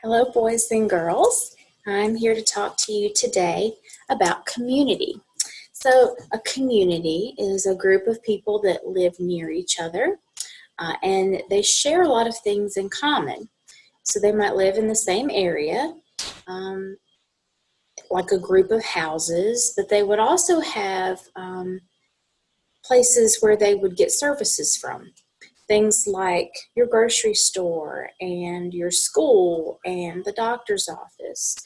Hello, boys and girls. I'm here to talk to you today about community. So, a community is a group of people that live near each other and they share a lot of things in common. So, they might live in the same area, um, like a group of houses, but they would also have places where they would get services from. Things like your grocery store and your school and the doctor's office.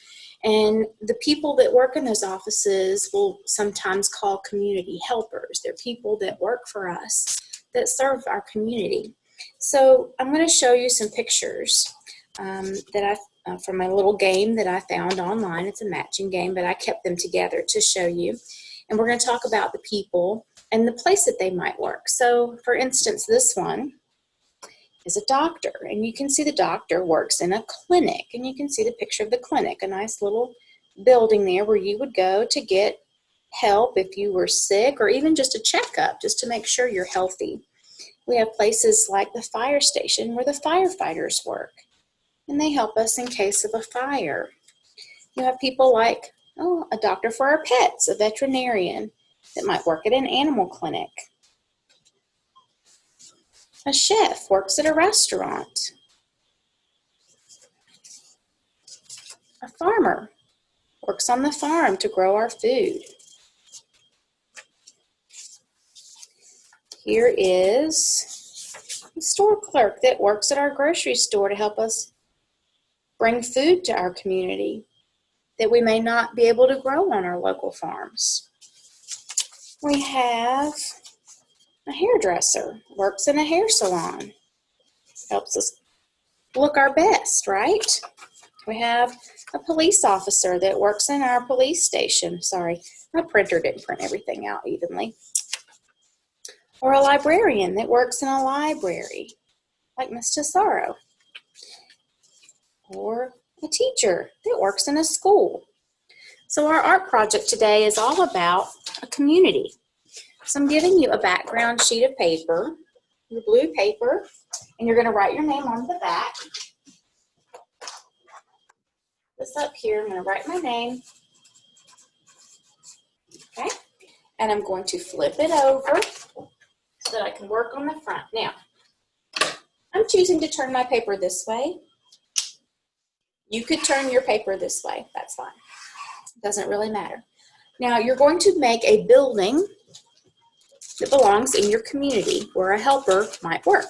And the people that work in those offices will sometimes call community helpers. They're people that work for us that serve our community. So I'm going to show you some pictures from a little game that I found online. It's a matching game, but I kept them together to show you. And we're going to talk about the people and the place that they might work. So, for instance, this one is a doctor, and you can see the doctor works in a clinic, and you can see the picture of the clinic, a nice little building there where you would go to get help if you were sick or even just a checkup just to make sure you're healthy. We have places like the fire station where the firefighters work, and they help us in case of a fire. You have people like a doctor for our pets, a veterinarian that might work at an animal clinic. A chef works at a restaurant. A farmer works on the farm to grow our food. Here is a store clerk that works at our grocery store to help us bring food to our community that we may not be able to grow on our local farms. We have a hairdresser, works in a hair salon, helps us look our best, right? We have a police officer that works in our police station. Sorry, my printer didn't print everything out evenly. Or a librarian that works in a library, like Miss Tesoro. Or a teacher that works in a school. So our art project today is all about a community. So I'm giving you a background sheet of paper, your blue paper, and you're going to write your name on the back. This up here, I'm going to write my name. Okay, and I'm going to flip it over so that I can work on the front. Now, I'm choosing to turn my paper this way. You could turn your paper this way. That's fine. It doesn't really matter. Now, you're going to make a building that belongs in your community where a helper might work.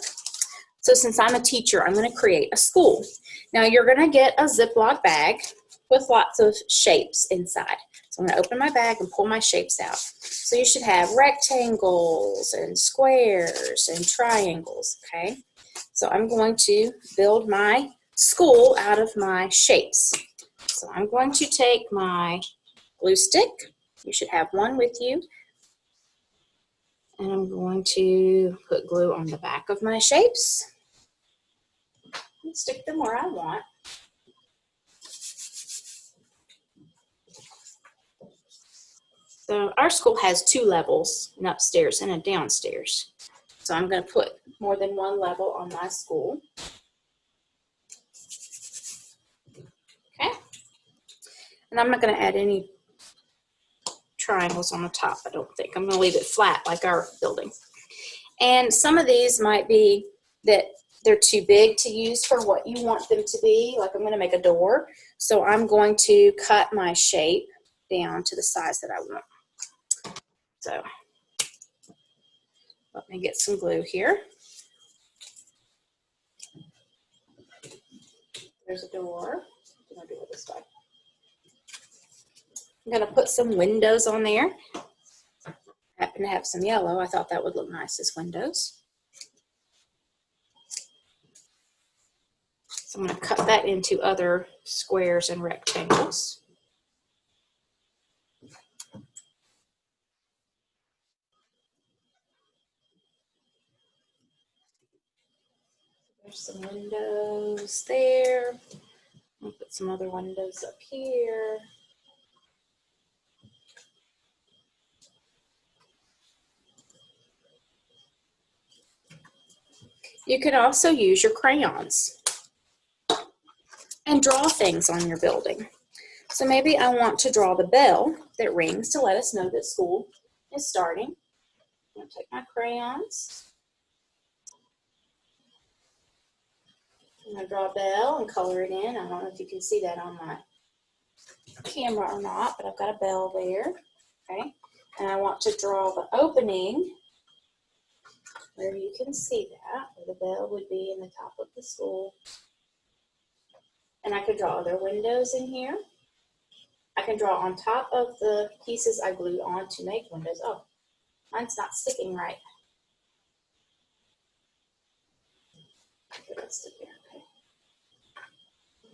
So since I'm a teacher, I'm going to create a school. Now, you're going to get a Ziploc bag with lots of shapes inside. So I'm going to open my bag and pull my shapes out. So you should have rectangles and squares and triangles, okay? So I'm going to build my school out of my shapes. So I'm going to take my glue stick. You should have one with you. And I'm going to put glue on the back of my shapes and stick them where I want. So our school has 2 levels, an upstairs and a downstairs. So I'm going to put more than one level on my school. Okay. And I'm not going to add any triangles on the top, I don't think. I'm going to leave it flat like our building. And some of these might be that they're too big to use for what you want them to be. Like I'm going to make a door. So I'm going to cut my shape down to the size that I want. So let me get some glue here. There's a door. I'm going to do it this way. I'm going to put some windows on there. I happen to have some yellow. I thought that would look nice as windows. So I'm going to cut that into other squares and rectangles. There's some windows there. I'll put some other windows up here. You can also use your crayons. and draw things on your building. So maybe I want to draw the bell that rings to let us know that school is starting. I'm going to take my crayons. I'm going to draw a bell and color it in. I don't know if you can see that on my camera or not, but I've got a bell there. Okay, and I want to draw the opening where you can see that, where the bell would be in the top of the school. And I could draw other windows in here. I can draw on top of the pieces I glued on to make windows. Oh, mine's not sticking right. Stick there.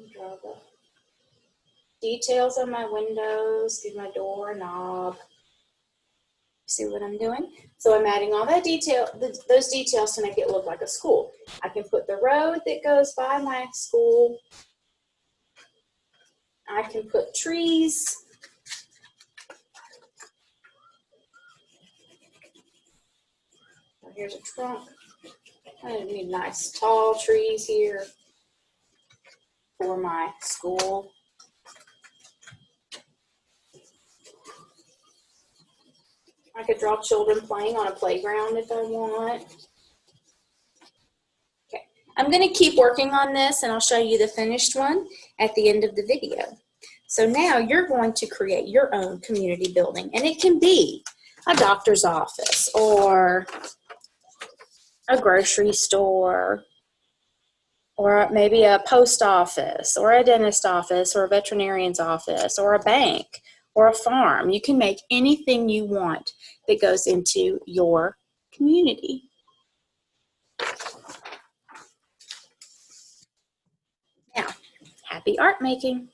Okay. Draw the details on my windows, give my door a knob. See what I'm doing? So I'm adding all that detail, those details to make it look like a school. I can put the road that goes by my school. I can put trees. Here's a trunk. I need nice tall trees here for my school. I could draw children playing on a playground if I want. Okay, I'm going to keep working on this and I'll show you the finished one at the end of the video. So now you're going to create your own community building, and it can be a doctor's office or a grocery store or maybe a post office or a dentist office or a veterinarian's office or a bank or a farm. You can make anything you want that goes into your community. Now, happy art making.